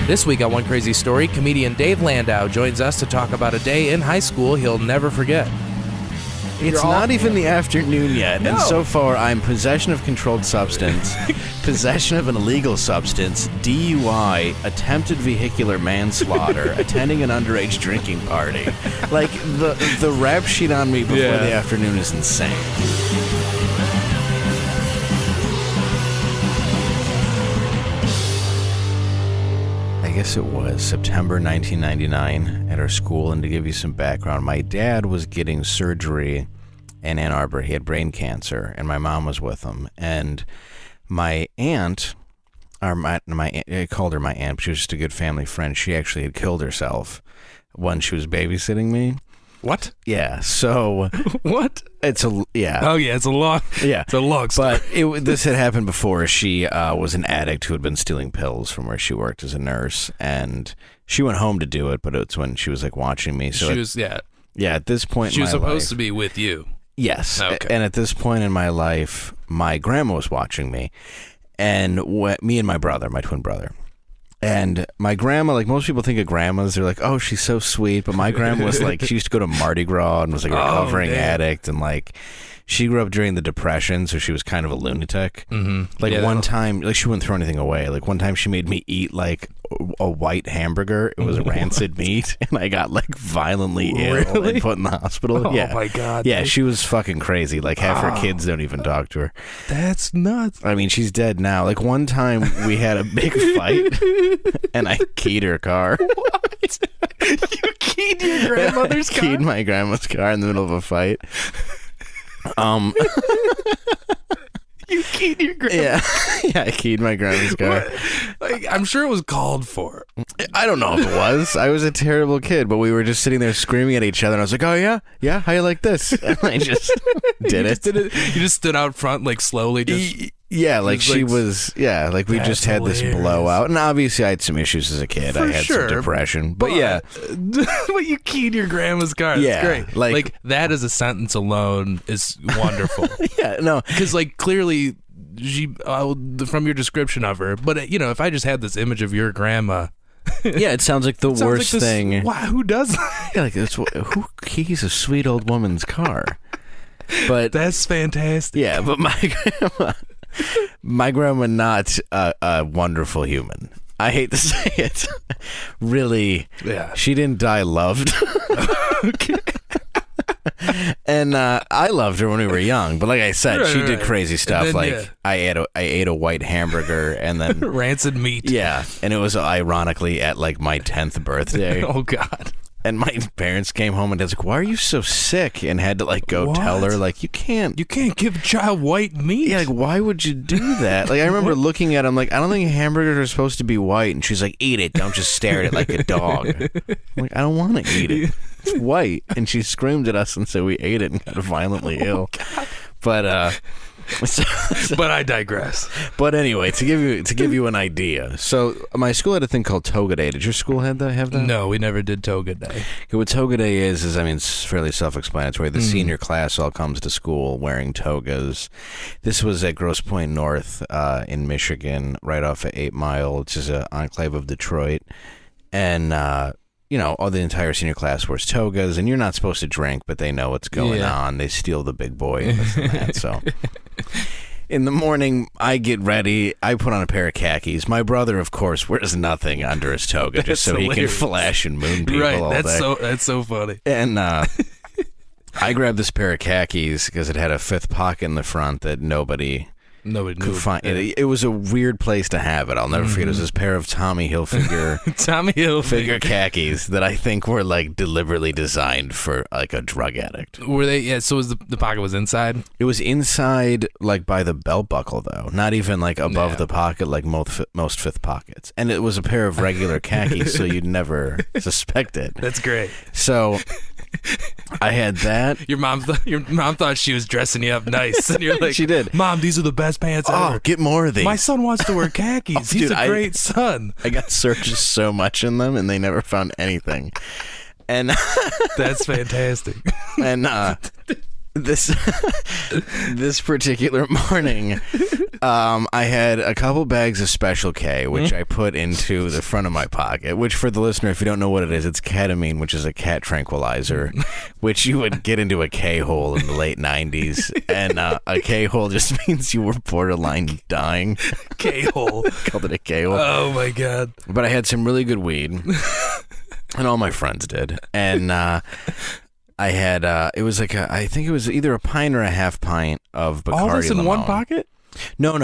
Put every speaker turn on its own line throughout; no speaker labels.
This week on One Crazy Story, comedian Dave Landau joins us to talk about a day in high school he'll never forget.
It's not even the afternoon yet, and so far I'm possession of controlled substance, possession of an illegal substance, DUI, attempted vehicular manslaughter, attending an underage drinking party. Like, the rap sheet on me before the afternoon is insane. I guess it was September 1999 at our school, and to give you some background, my dad was getting surgery in Ann Arbor. He had brain cancer, and my mom was with him. And my aunt, I called her my aunt, but she was just a good family friend. She actually had killed herself when she was babysitting me.
What?
Yeah, so...
What?
It's a... Yeah.
Oh, yeah, it's a long...
Yeah.
It's a long story.
But this had happened before. She was an addict who had been stealing pills from where she worked as a nurse, and she went home to do it, but it's when she was, like, watching me. So
she was, yeah,
at this point
she
in
was
my
supposed
life,
to be with you.
Yes.
Okay.
And at this point in my life, my grandma was watching me, and me and my brother, my twin brother. And my grandma, like most people think of grandmas, they're like, oh, she's so sweet. But my grandma was like, she used to go to Mardi Gras and was like a recovering addict. And like, she grew up during the Depression, so she was kind of a lunatic.
Mm-hmm.
Like one time, like she wouldn't throw anything away. Like one time she made me eat like a white hamburger. It was rancid meat. And I got like violently ill and put in the hospital.
Oh my God.
Yeah, she was fucking crazy. Like half her kids don't even talk to her.
That's nuts.
I mean, she's dead now. Like one time we had a big fight and I keyed her car.
What? You keyed your grandmother's car?
Keyed my grandma's car in the middle of a fight.
You keyed your grandma?
Yeah, I keyed my grandma's car.
Like, I'm sure it was called for.
I don't know if it was. I was a terrible kid, but we were just sitting there screaming at each other, and I was like, oh, yeah, how you like this? And I just did it.
You just stood out front, like, slowly just...
Yeah, like she was, like we just had this blowout. And obviously I had some issues as a kid. I had some depression. But yeah.
But you keyed your grandma's car. That's great. Like that as a sentence alone is wonderful.
Yeah, no.
Because like clearly, she, from your description of her, but you know, if I just had this image of your grandma.
Yeah, it sounds like the worst thing.
Wow, who does that?
Yeah, like who keys a sweet old woman's car? But
that's fantastic.
Yeah, but my grandma not a wonderful human. I hate to say it. Really, she didn't die loved.
Okay.
And I loved her when we were young, but like I said, she did crazy stuff. Then, like I ate a white hamburger and then
rancid meat.
Yeah, and it was ironically at like my 10th birthday.
Oh God.
And my parents came home and Dad's like, why are you so sick? And had to like go tell her, like, you can't
give a child white meat.
Yeah, like, why would you do that? Like, I remember looking at him like, I don't think hamburgers are supposed to be white. And she's like, eat it. Don't just stare at it like a dog. I'm like, I don't want to eat it. It's white. And she screamed at us and said we ate it and got violently ill.
God.
But,
but I digress.
But anyway, to give you an idea, so my school had a thing called Toga Day. Did your school have that?
No, we never did Toga Day.
Okay, what Toga Day is I mean, it's fairly self-explanatory. The senior class all comes to school wearing togas. This was at Grosse Pointe North in Michigan, right off of 8 Mile, which is an enclave of Detroit, and you know, all the entire senior class wears togas, and you're not supposed to drink, but they know what's going on. They steal the big boy and this and that. So in the morning, I get ready. I put on a pair of khakis. My brother, of course, wears nothing under his toga just so hilarious. He can flash and moon people all day.
That's so funny.
And I grabbed this pair of khakis because it had a fifth pocket in the front that nobody could find. It was a weird place to have it. I'll never forget. It was this pair of Tommy Hilfiger khakis that I think were like deliberately designed for like a drug addict.
Were they? Yeah. So the pocket was inside?
It was inside, like by the belt buckle though. Not even like above the pocket, like most fifth pockets. And it was a pair of regular khakis, so you'd never suspect it.
That's great.
So I had that.
Your mom thought she was dressing you up nice, and you're like,
she did.
Mom, these are the best pants ever.
Oh, get more of these.
My son wants to wear khakis. He's a great son.
I got searched so much in them, and they never found anything. And
that's fantastic.
And this particular morning, I had a couple bags of Special K, which I put into the front of my pocket, which for the listener, if you don't know what it is, it's ketamine, which is a cat tranquilizer, which you would get into a K-hole in the late 90s. And a K-hole just means you were borderline dying.
K-hole.
Called it a K-hole.
Oh, my God.
But I had some really good weed, and all my friends did. And I had, it was like I think it was either a pint or a half pint of Bacardi
All this in
Limon.
one pocket?
No.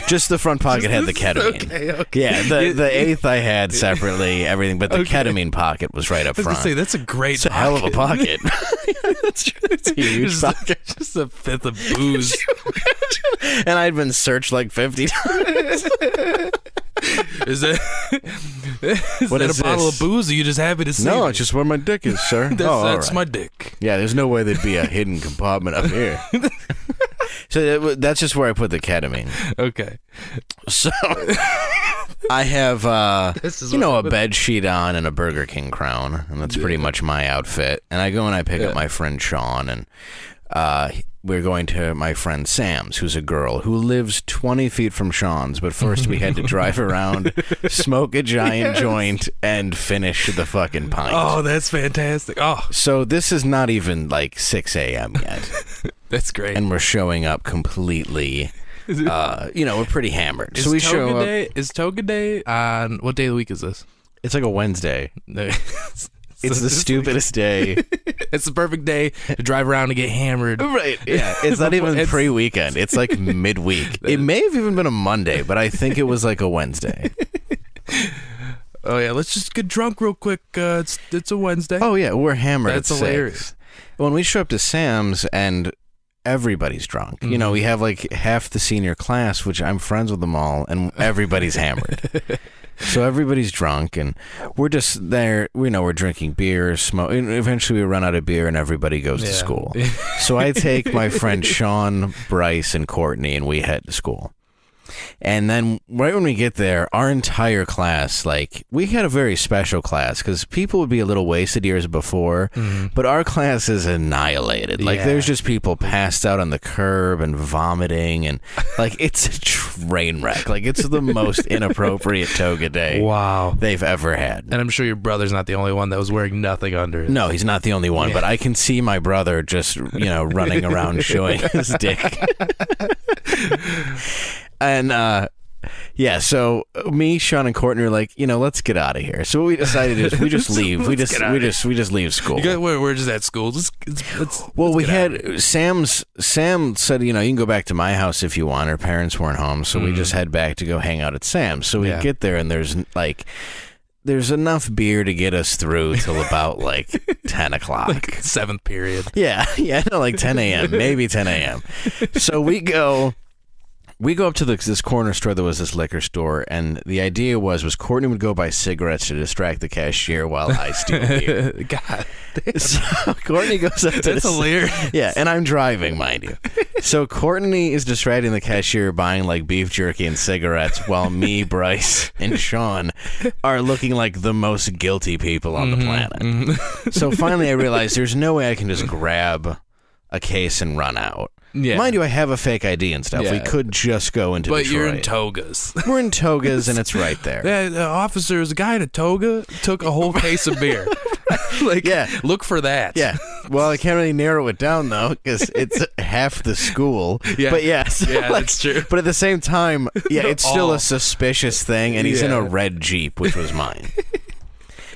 Just the front pocket had the ketamine.
Okay.
Yeah, the eighth I had separately, everything, but the ketamine pocket was right up
I was
front.
gonna say, that's a great
It's a hell of a pocket. That's true. It's a huge pocket.
Just a fifth of booze.
And I'd been searched like 50 times.
Is that
What
a
is
bottle
this?
of booze? Or you just happy to see
No,
me?
it's just where my dick is, sir.
That's
all right.
my dick.
Yeah, there's no way there'd be a hidden compartment up here. That's just where I put the ketamine.
Okay.
So I have,
This is
a bed sheet on and a Burger King crown, and that's pretty much my outfit. And I go and I pick up my friend Sean, and we're going to my friend Sam's, who's a girl who lives 20 feet from Sean's. But first we had to drive around, smoke a giant joint, and finish the fucking pint.
Oh, that's fantastic. Oh,
So this is not even like 6 a.m. yet.
that's great.
And we're showing up completely, we're pretty hammered. So we show up.
Is Toga Day on what day of the week is this?
It's like a Wednesday. It's the stupidest day.
It's the perfect day to drive around and get hammered.
Right. Yeah. It's not even pre-weekend. It's like midweek. It may have even been a Monday, but I think it was like a Wednesday.
Oh, yeah. Let's just get drunk real quick. It's a Wednesday.
Oh, yeah. We're hammered.
That's
at 6.
hilarious.
When we show up to Sam's and everybody's drunk.
Mm-hmm.
You know, we have like half the senior class, which I'm friends with them all, and everybody's hammered. So everybody's drunk, and we're just there. We're drinking beer, smoke. And eventually, we run out of beer, and everybody goes to school. So I take my friend Sean, Bryce, and Courtney, and we head to school. And then right when we get there, our entire class, like, we had a very special class because people would be a little wasted years before, but our class is annihilated. Like, there's just people passed out on the curb and vomiting, and, like, it's a train wreck. Like, it's the most inappropriate Toga Day they've ever had.
And I'm sure your brother's not the only one that was wearing nothing under it.
No, he's not the only one, but I can see my brother just, running around showing his dick. And, so me, Sean, and Courtney are like, let's get out of here. So what we decided is we just leave. we just leave school.
We're just at school.
Sam said, you can go back to my house if you want. Her parents weren't home, so we just head back to go hang out at Sam's. So we get there, and there's enough beer to get us through till about 10 o'clock.
Like 7th period.
Yeah, like 10 a.m., maybe 10 a.m. So we go up to this corner store. There was this liquor store, and the idea was Courtney would go buy cigarettes to distract the cashier while I steal beer.
God damn.
So Courtney goes up to
That's hilarious.
Yeah, and I'm driving, mind you. So Courtney is distracting the cashier buying beef jerky and cigarettes while me, Bryce, and Sean are looking like the most guilty people on the planet. So finally I realized there's no way I can just grab a case and run out. Yeah. Mind you, I have a fake ID and stuff. Yeah. We could just go into Detroit.
But you're in togas.
We're in togas, and it's right there.
Yeah, the officers, a guy in a toga took a whole case of beer. Look for that.
Yeah. Well, I can't really narrow it down, though, because it's half the school. Yeah. But yes.
Yeah, that's true.
But at the same time, it's still a suspicious thing, and he's in a red Jeep, which was mine.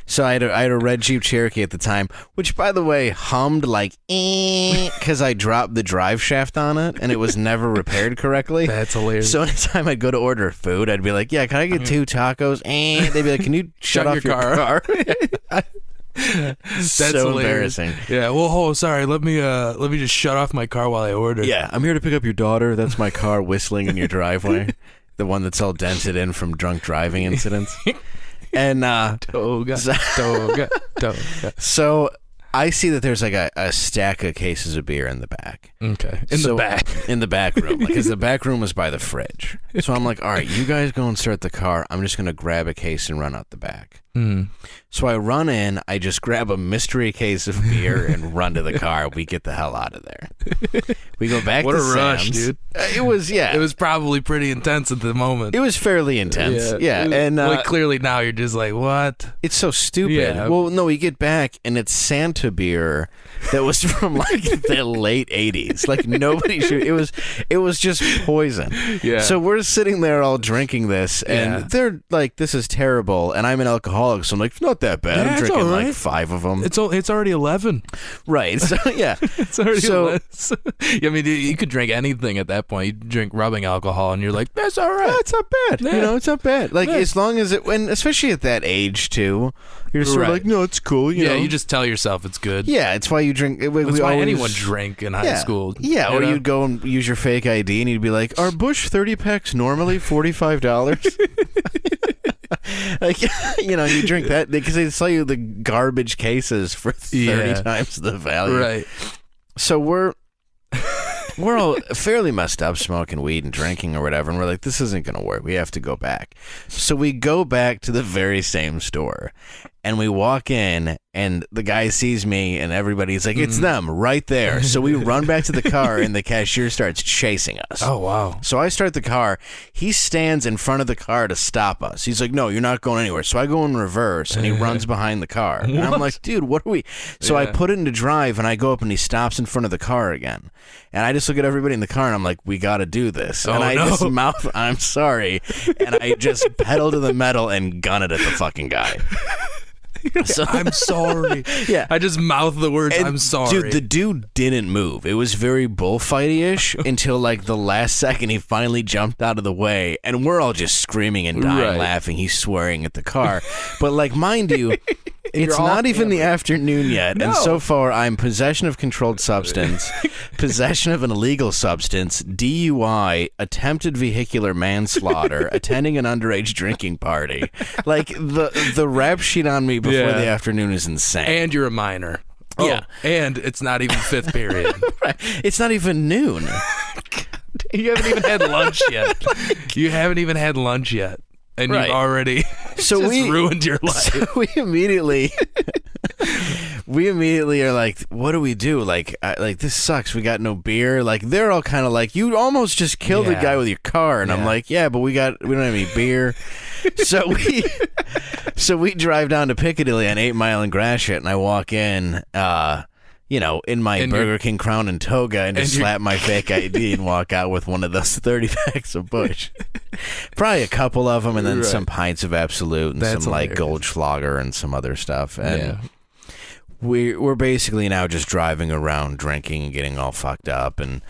So I had a red Jeep Cherokee at the time, which, by the way, hummed because I dropped the drive shaft on it, and it was never repaired correctly.
That's hilarious.
So anytime I'd go to order food, I'd be like, yeah, can I get 2 tacos? They'd be like, can you shut off your car?
That's
so
hilarious.
Embarrassing.
Yeah, well, sorry, let me just shut off my car while I order.
Yeah, I'm here to pick up your daughter. That's my car whistling in your driveway. The one that's all dented in from drunk driving incidents. And
Toga.
So I see that there's a stack of cases of beer in the back.
Okay. In the back
room, because the back room was by the fridge. So I'm like, all right, you guys go and start the car. I'm just gonna grab a case and run out the back. So I run in, I just grab a mystery case of beer and run to the car. We get the hell out of there. We go back
What
to
a rush,
Sam's.
dude.
It was, yeah.
It was probably pretty intense at the moment.
It was fairly intense. Yeah. And
like, clearly now you're just like, what?
it's so stupid.
Yeah.
Well, no, we get back and it's Santa beer that was from like the late 80s. Like nobody should. It was just poison.
Yeah.
So we're sitting there all drinking this and they're like, this is terrible. And I'm an alcoholic, so I'm like, it's not that bad.
Yeah,
I'm
it's
drinking
all right.
like 5 of them.
It's already 11.
Right. So yeah.
It's already
So-
11. I mean, you could drink anything at that point. You drink rubbing alcohol, and you're like, that's all right.
It's not bad.
Yeah.
You know, it's not bad. Like,
Yeah.
as long as when especially at that age, too, you're sort of
Right.
like, no, it's cool. You know?
You just tell yourself it's good.
Yeah, it's why you drink.
That's
we
why
always,
anyone drank in high school.
Yeah,
you
or
know?
you'd go and use your fake ID and you'd be like, are Bush 30 packs normally $45? Like, you know, you drink that because they sell you the garbage cases for 30 times the value.
Right.
So we're all fairly messed up, smoking weed and drinking or whatever, and we're like, this isn't going to work. We have to go back. So we go back to the very same store, and we walk in, and the guy sees me, and everybody's like, it's them right there. So we run back to the car, and the cashier starts chasing us.
Oh, wow.
So I start the car. He stands in front of the car to stop us. He's like, no, you're not going anywhere. So I go in reverse, and he runs behind the car. And I'm like, dude, what are we? So I put it into drive, and I go up, and he stops in front of the car again. And I just look at everybody in the car, and I'm like, we got to do this. And I just mouth, I'm sorry. And I just pedal to the metal and gun it at the fucking guy. So,
I'm sorry.
Yeah.
I just mouth the words,
And,
I'm sorry.
Dude, the dude didn't move. It was very bullfighty-ish until like the last second he finally jumped out of the way, and we're all just screaming and dying laughing. He's swearing at the car. But like, mind you, it's not even the afternoon yet, and so far I'm possession of controlled substance, possession of an illegal substance, DUI, attempted vehicular manslaughter, attending an underage drinking party. Like the rap sheet on me before the afternoon is insane.
And you're a minor.
Yeah.
And it's not even fifth period.
Right. It's not even noon.
You haven't even had lunch yet. You haven't even had lunch yet. And you've already just ruined your life.
So we immediately are like, what do we do? Like this sucks. We got no beer. Like they're all kind of like, you almost just killed the guy with your car. And I'm like, yeah, but we don't have any beer. So we drive down to Piccadilly on 8 Mile and Gratiot, and I walk in, in my Burger King crown and toga, and just slap my fake ID and walk out with one of those 30 packs of Busch. Probably a couple of them, and then some pints of Absolute and some like Goldschlager and some other stuff. And we're basically now just driving around drinking and getting all fucked up. And,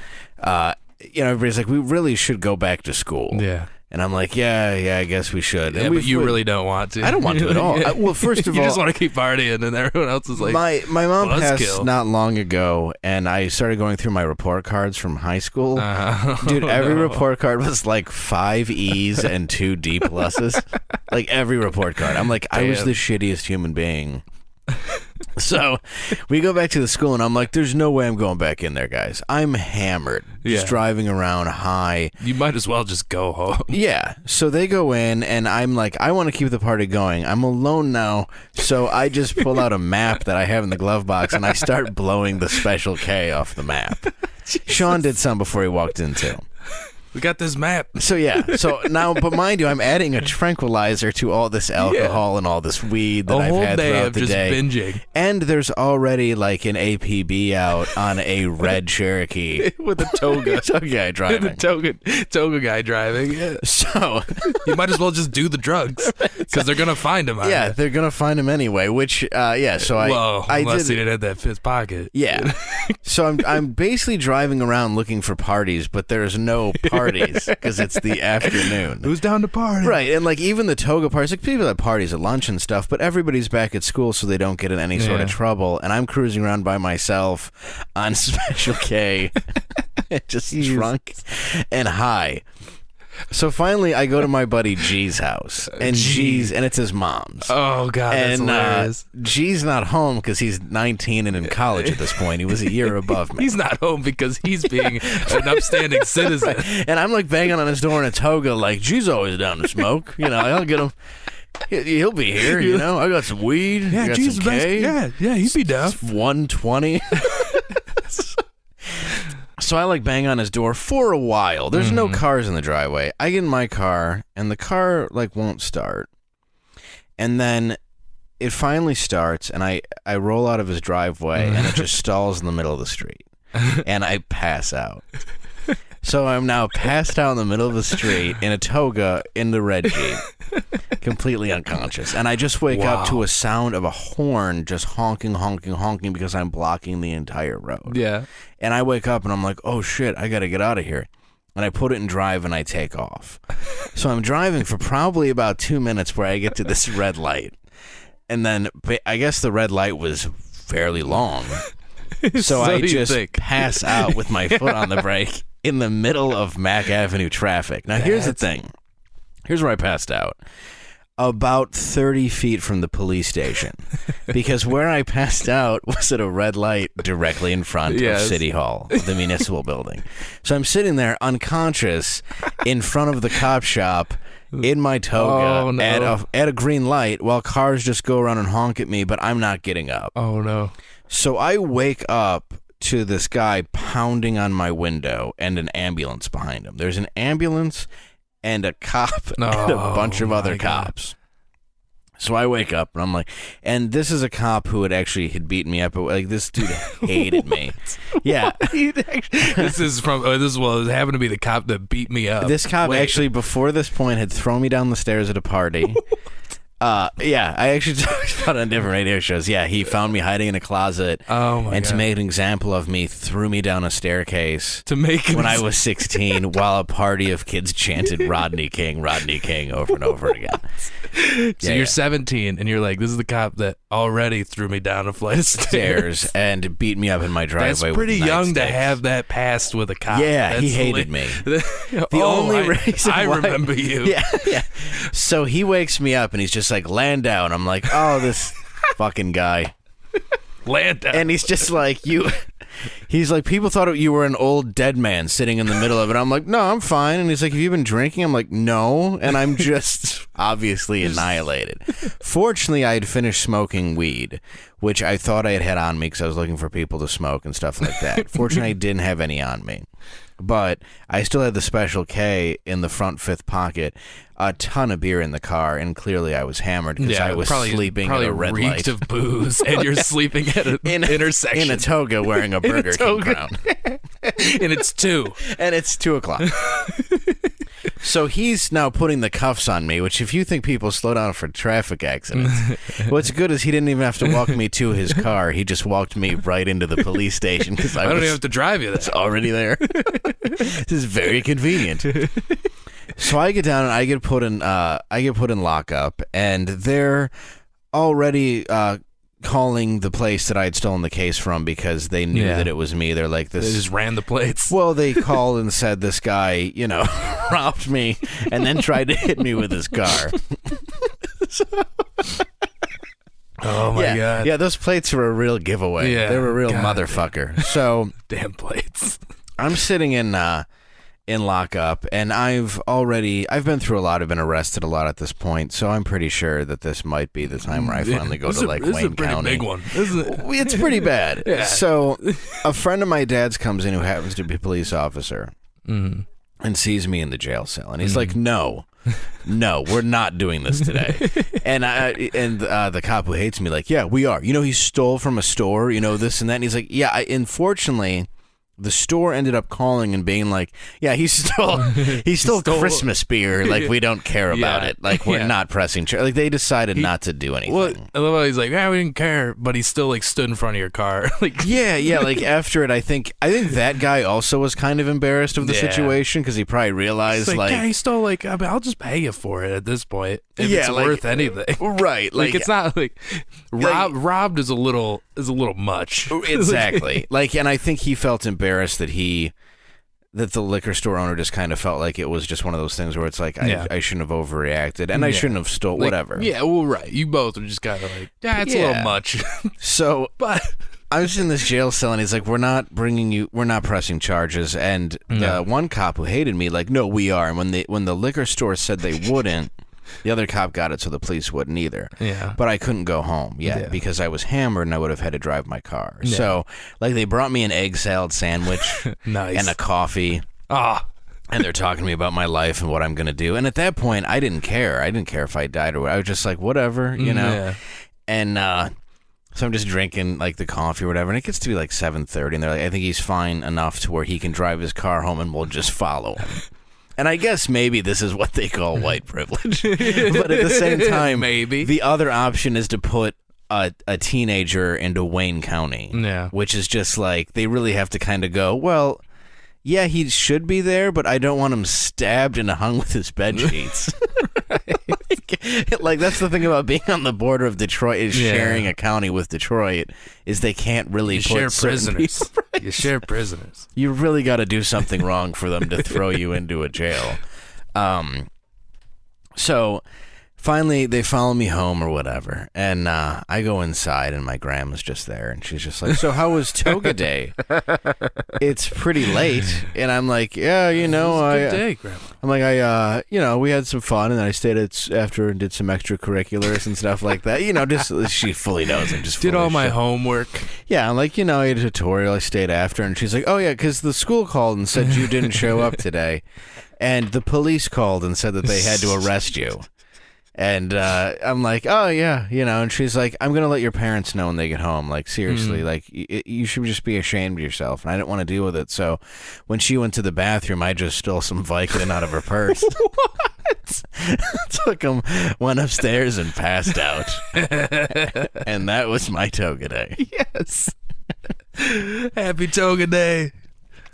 everybody's like, we really should go back to school.
Yeah.
And I'm like, yeah, I guess we should.
Yeah, but you really don't want to.
I don't want to at all. Well, first of all,
you just want to keep partying, and everyone else is like,
my mom passed
kill.
not long ago, and I started going through my report cards from high school. Dude, every report card was like 5 E's and 2 D pluses. Like every report card. I'm like, I was the shittiest human being. So we go back to the school, and I'm like, there's no way I'm going back in there, guys. I'm hammered. Just driving around high.
You might as well just go home.
Yeah. So they go in, and I'm like, I want to keep the party going. I'm alone now, so I just pull out a map that I have in the glove box, and I start blowing the Special K off the map. Sean did some before he walked in, too.
We got this map.
So now, but mind you, I'm adding a tranquilizer to all this alcohol and all this weed that I've had throughout the day.
Binging.
And there's already like an APB out on a red Cherokee
with a toga.
Toga guy driving.
Toga guy driving. Yeah.
So
you might as well just do the drugs because they're gonna find him.
Yeah, they're gonna find him anyway. Which so
unless he didn't have that fifth pocket.
Yeah. So I'm basically driving around looking for parties, but there's no parties because it's the afternoon.
Who's down to party?
Right, and like even the toga parties, like people have parties at lunch and stuff, but everybody's back at school so they don't get in any sort of trouble. And I'm cruising around by myself on Special K, just drunk and high. So finally, I go to my buddy G's house, and it's his mom's.
Oh God, that's hilarious.
G's not home because he's 19 and in college at this point. He was a year above me.
He's not home because he's being an upstanding citizen.
And I'm like banging on his door in a toga, like G's always down to smoke. I'll get him. He'll be here, you know. I got some weed.
Yeah,
I got
Jesus,
some K.
yeah, he'd be down.
It's 120. So I like bang on his door for a while. There's no cars in the driveway. I get in my car, and the car like won't start. And then it finally starts, and I roll out of his driveway, and it just stalls in the middle of the street. And I pass out. So I'm now passed out in the middle of the street in a toga in the red Jeep, completely unconscious. And I just wake up to a sound of a horn just honking, honking, honking because I'm blocking the entire road.
Yeah.
And I wake up and I'm like, oh shit, I got to get out of here. And I put it in drive and I take off. So I'm driving for probably about 2 minutes where I get to this red light. And then I guess the red light was fairly long. So I just pass out with my foot on the brake in the middle of Mack Avenue traffic. Now, here's the thing. Here's where I passed out. About 30 feet from the police station. Because where I passed out was at a red light directly in front of City Hall, the municipal building. So I'm sitting there unconscious in front of the cop shop in my toga at a green light while cars just go around and honk at me, but I'm not getting up.
Oh, no.
So I wake up to this guy pounding on my window and an ambulance behind him. There's an ambulance and a cop and a bunch of other cops. So I wake up and I'm like, and this is a cop who had beaten me up. Like, this dude hated me. Yeah.
This happened to be the cop that beat me up.
This cop actually, before this point, had thrown me down the stairs at a party. Yeah, I actually talked about it on different radio shows. Yeah, he found me hiding in a closet, to make an example of me, threw me down a staircase when I was 16 while a party of kids chanted Rodney King over and over again.
So you're 17, and you're like, this is the cop that already threw me down a flight of stairs
and beat me up in my driveway.
That's pretty young to have that past with a cop.
Yeah, he hated me. The only reason
I remember you.
Yeah. So he wakes me up, and he's just like, Landau, and I'm like, oh, this fucking guy.
Landau.
And he's just like, he's like, people thought you were an old dead man sitting in the middle of it. I'm like, no, I'm fine. And he's like, have you been drinking? I'm like, no. And I'm just obviously annihilated. Fortunately, I had finished smoking weed, which I thought I had on me because I was looking for people to smoke and stuff like that. Fortunately, I didn't have any on me. But I still had the Special K in the front fifth pocket, a ton of beer in the car, and clearly I was hammered because I was sleeping at a red light.
Reeked of booze, and you're sleeping at an intersection.
In a toga wearing a Burger King crown.
And it's 2.
And it's 2 o'clock. So he's now putting the cuffs on me, which if you think people slow down for traffic accidents, what's good is he didn't even have to walk me to his car. He just walked me right into the police station because
I don't even have to drive you there.
It's already there. This is very convenient. So I get down and I get put in lockup, and they're already calling the place that I had stolen the case from because they knew that it was me. They're like, this.
They just ran the plates.
Well, they called and said this guy, robbed me and then tried to hit me with his car.
Oh my God.
Yeah, those plates were a real giveaway.
Yeah,
they were a real motherfucker. So
damn plates.
I'm sitting in lockup, and I've been through a lot. I've been arrested a lot at this point, so I'm pretty sure that this might be the time where I finally go to Wayne County.
This is a pretty big one, isn't it?
It's pretty bad.
Yeah.
So a friend of my dad's comes in who happens to be a police officer and sees me in the jail cell, and he's like, no, we're not doing this today. And the cop who hates me like, yeah, we are. He stole from a store, this and that. And he's like, yeah, unfortunately, the store ended up calling and being like, yeah, he stole Christmas beer. Like, we don't care about it. Like, we're not pressing charges. Like, they decided not to do anything.
Well, I love how he's like, yeah, we didn't care, but he still like stood in front of your car. Like,
yeah. Like after it, I think that guy also was kind of embarrassed of the situation because he probably realized like,
yeah, he stole like, I mean, I'll just pay you for it at this point. If it's worth anything,
right?
Like it's not like robbed is a little much.
Exactly. Like, and I think he felt embarrassed that the liquor store owner just kind of felt like it was just one of those things where it's like, I shouldn't have overreacted, and I shouldn't have stole whatever.
Yeah, well, right. You both are just kind of like, it's a little much.
So, but I was in this jail cell, and he's like, we're not pressing charges. And the one cop who hated me, like, no, we are. And when the liquor store said they wouldn't, The other cop got it so the police wouldn't either.
Yeah.
But I couldn't go home yet because I was hammered and I would have had to drive my car. Yeah. So, like, they brought me an egg salad sandwich
nice.
And a coffee. And they're talking to me about my life and what I'm going to do. And at that point, I didn't care. I didn't care if I died or what. I was just like, whatever, you know?
Yeah.
And so I'm just drinking, like, the coffee or whatever. And it gets to be, like, 7:30. And they're like, I think he's fine enough to where he can drive his car home and we'll just follow him. And I guess maybe this is what they call white privilege. But at the same time,
maybe
the other option is to put a teenager into Wayne County.
Yeah.
Which is just like, they really have to kind of go, well, yeah, he should be there, but I don't want him stabbed and hung with his bed sheets. Like, that's the thing about being on the border of Detroit is sharing a county with Detroit is they can't really
share prisoners. Right? You share prisoners.
You really got to do something wrong for them to throw you into a jail. So finally, they follow me home or whatever, and I go inside, and my grandma's just there, and she's just like, so how was Toga Day? It's pretty late, and I'm like, yeah, you know,
good day, Grandma.
I'm like, you know, we had some fun, and then I stayed after and did some extracurriculars and stuff like that. You know, just she fully knows I'm just
did all my homework.
Yeah, I'm like, you know, I had a tutorial. I stayed after, and she's like, oh yeah, because the school called and said you didn't show up today, and the police called and said that they had to arrest you. And I'm like, oh, yeah, you know, and she's like, I'm going to let your parents know when they get home. Like, seriously, like, you should just be ashamed of yourself. And I didn't want to deal with it. So when she went to the bathroom, I just stole some Vicodin out of her purse. What? Took him, went upstairs, and passed out. And that was my Toga Day.
Yes. Happy Toga Day.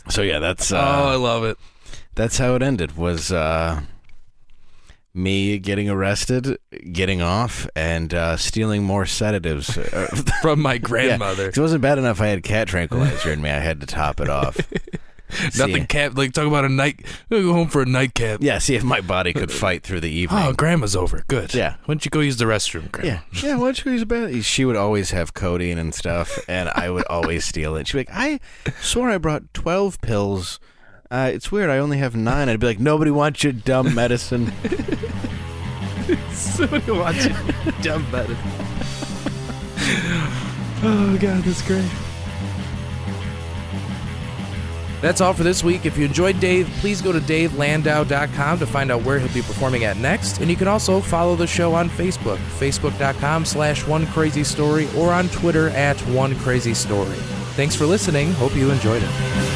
So, yeah, that's...
I love it.
That's how it ended, was... me getting arrested, getting off, and stealing more sedatives
from my grandmother.
Yeah, it wasn't bad enough I had cat tranquilizer in me. I had to top it off.
Nothing like talk about a night. Go home for a nightcap.
Yeah, see if my body could fight through the evening.
Oh, Grandma's over. Good.
Yeah.
Why don't you go use the restroom, Grandma?
Yeah. Why don't you use the bathroom? She would always have codeine and stuff, and I would always steal it. She'd be like, I swore I brought 12 pills. It's weird, I only have 9. I'd be like, nobody wants your dumb medicine.
Somebody wants your dumb medicine. Oh, God, that's great. That's all for this week. If you enjoyed Dave, please go to davelandau.com to find out where he'll be performing at next. And you can also follow the show on Facebook, facebook.com/OneCrazyStory, or on Twitter @OneCrazyStory. Thanks for listening. Hope you enjoyed it.